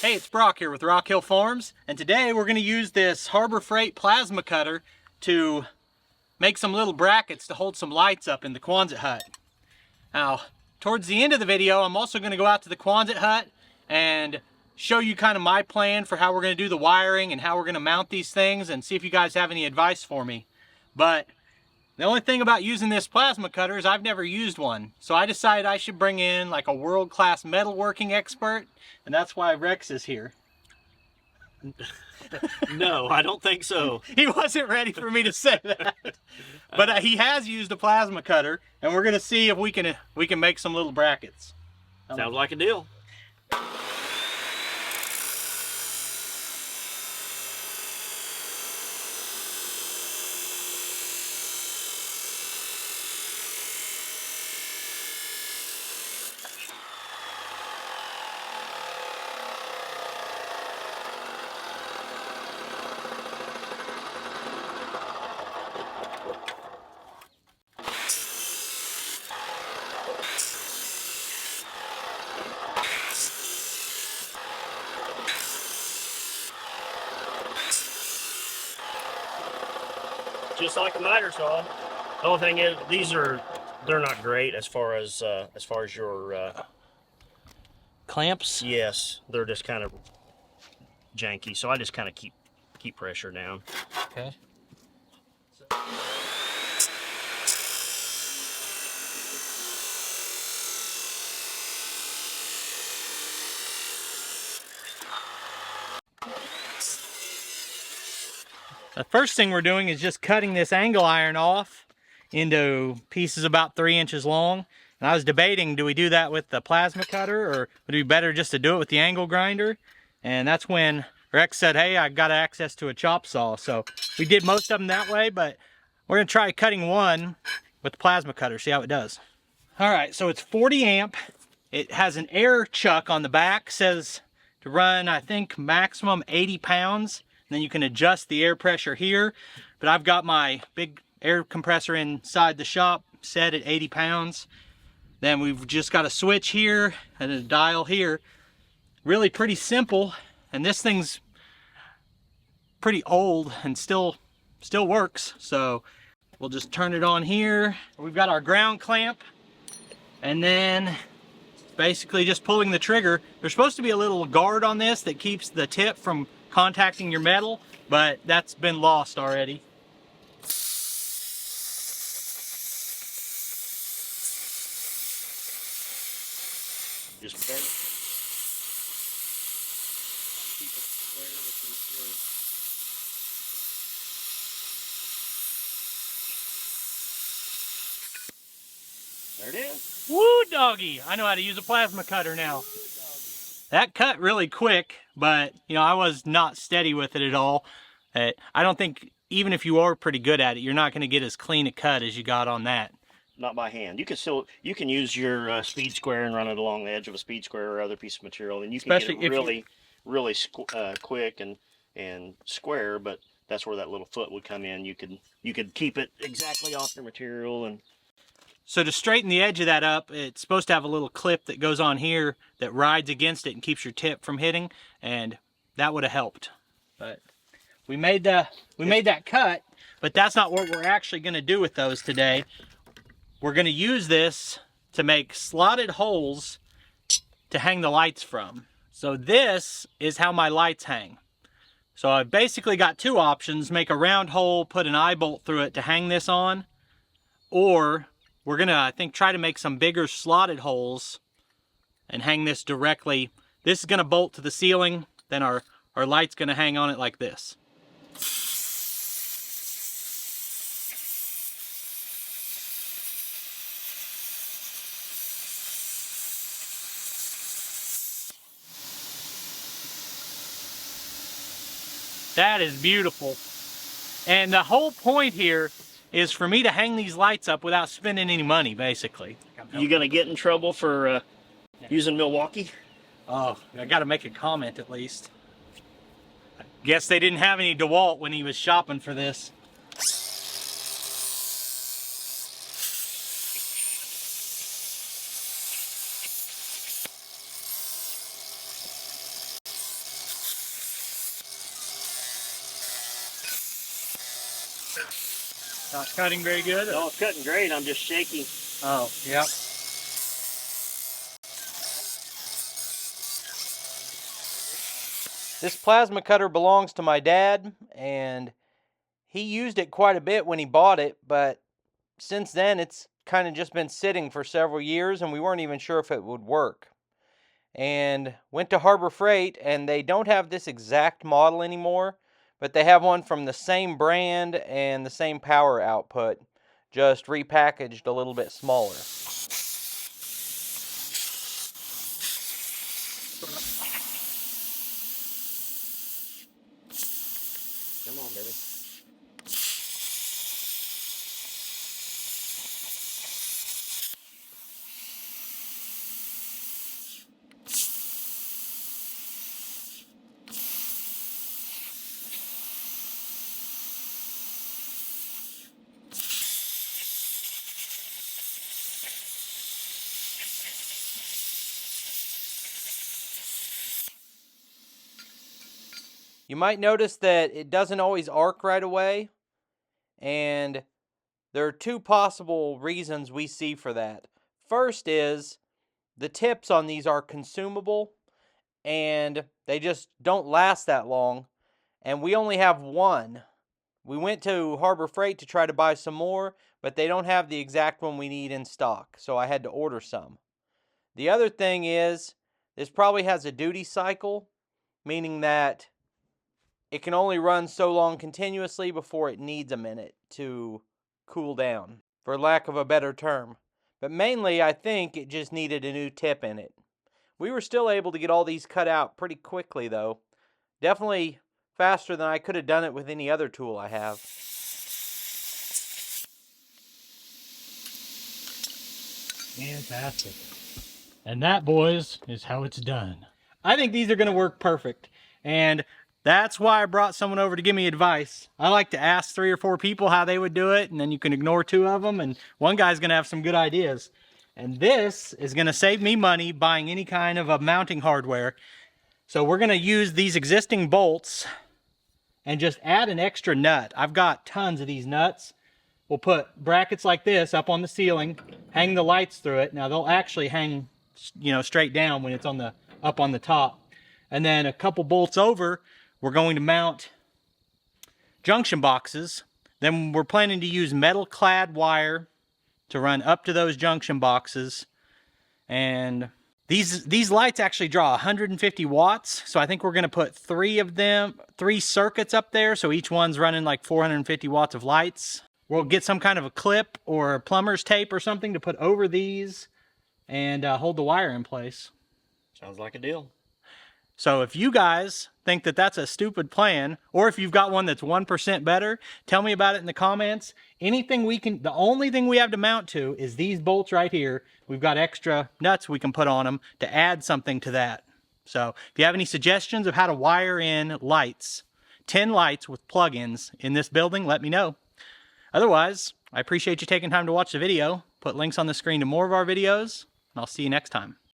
Hey, it's Brock here with Rock Hill Farms, and today we're going to use this Harbor Freight plasma cutter to make some little brackets to hold some lights up in the Quonset hut. Now, towards the end of the video, I'm also going to go out to the Quonset hut and show you kind of my plan for how we're going to do the wiring and how we're going to mount these things and see if you guys have any advice for me. But the only thing about using this plasma cutter is I've never used one. So I decided I should bring in like a world-class metalworking expert, and that's why Rex is here. No, I don't think so. He wasn't ready for me to say that. But he has used a plasma cutter, and we're gonna see if we can make some little brackets. Sounds like a deal. Just like a miter saw. The only thing is, they're not great as far as your Clamps? yes, they're just kind of janky. So I just kind of keep pressure down. Okay. The first thing we're doing is just cutting this angle iron off into pieces about 3 inches long. And I was debating, do we do that with the plasma cutter, or would it be better just to do it with the angle grinder? And that's when Rex said, hey, I got access to a chop saw. So we did most of them that way, but we're gonna try cutting one with the plasma cutter, see how it does. All right, so it's 40 amp. It has an air chuck on the back, says to run, I think, maximum 80 pounds. And then you can adjust the air pressure here. But I've got my big air compressor inside the shop set at 80 pounds. Then we've just got a switch here and a dial here. Really pretty simple. And this thing's pretty old and still works. So we'll just turn it on here. We've got our ground clamp. And then basically just pulling the trigger. There's supposed to be a little guard on this that keeps the tip from contacting your metal, but that's been lost already. Just barely. Keep it square with the material. There it is. Woo, doggy! I know how to use a plasma cutter now. That cut really quick, but you know, I was not steady with it at all. I don't think, even if you are pretty good at it, you're not going to get as clean a cut as you got on that. Not by hand. You can use your speed square and run it along the edge of a speed square or other piece of material, and you can Especially get it really quick and square. But that's where that little foot would come in. You could keep it exactly off your material. And so to straighten the edge of that up, it's supposed to have a little clip that goes on here that rides against it and keeps your tip from hitting, and that would have helped. But we made that cut, but that's not what we're actually going to do with those today. We're going to use this to make slotted holes to hang the lights from. So this is how my lights hang. So I've basically got two options: make a round hole, put an eye bolt through it to hang this on, or we're gonna, I think, try to make some bigger slotted holes and hang this directly. This is gonna bolt to the ceiling, then our light's gonna hang on it like this. That is beautiful. And the whole point here is for me to hang these lights up without spending any money, basically. you gonna get in trouble for using Milwaukee? Oh, I gotta make a comment at least. I guess they didn't have any DeWalt when he was shopping for this. Not cutting very good? No, it's cutting great. I'm just shaky. Oh, yep. This plasma cutter belongs to my dad, and he used it quite a bit when he bought it, but since then it's kind of just been sitting for several years, and we weren't even sure if it would work. And went to Harbor Freight, and they don't have this exact model anymore, but they have one from the same brand and the same power output, just repackaged a little bit smaller. Come on, baby. You might notice that it doesn't always arc right away, and there are two possible reasons we see for that. First is the tips on these are consumable, and they just don't last that long, and we only have one. We went to Harbor Freight to try to buy some more, but they don't have the exact one we need in stock, so I had to order some. The other thing is, this probably has a duty cycle, meaning that it can only run so long continuously before it needs a minute to cool down, for lack of a better term. But mainly, I think it just needed a new tip in it. We were still able to get all these cut out pretty quickly, though. Definitely faster than I could have done it with any other tool I have. Fantastic. And that, boys, is how it's done. I think these are going to work perfect. And that's why I brought someone over to give me advice. I like to ask 3 or 4 people how they would do it, and then you can ignore 2 of them, and one guy's going to have some good ideas. And this is going to save me money buying any kind of a mounting hardware. So we're going to use these existing bolts and just add an extra nut. I've got tons of these nuts. We'll put brackets like this up on the ceiling, hang the lights through it. Now they'll actually hang, straight down when it's up on the top. And then a couple bolts over, we're going to mount junction boxes. Then we're planning to use metal clad wire to run up to those junction boxes. And these lights actually draw 150 watts. So I think we're going to put 3 circuits up there. So each one's running like 450 watts of lights. We'll get some kind of a clip or plumber's tape or something to put over these and hold the wire in place. Sounds like a deal. So if you guys think that that's a stupid plan, or if you've got one that's 1% better, tell me about it in the comments. The only thing we have to mount to is these bolts right here. We've got extra nuts we can put on them to add something to that. So if you have any suggestions of how to wire in lights, 10 lights with plugins in this building, let me know. Otherwise, I appreciate you taking time to watch the video. Put links on the screen to more of our videos, and I'll see you next time.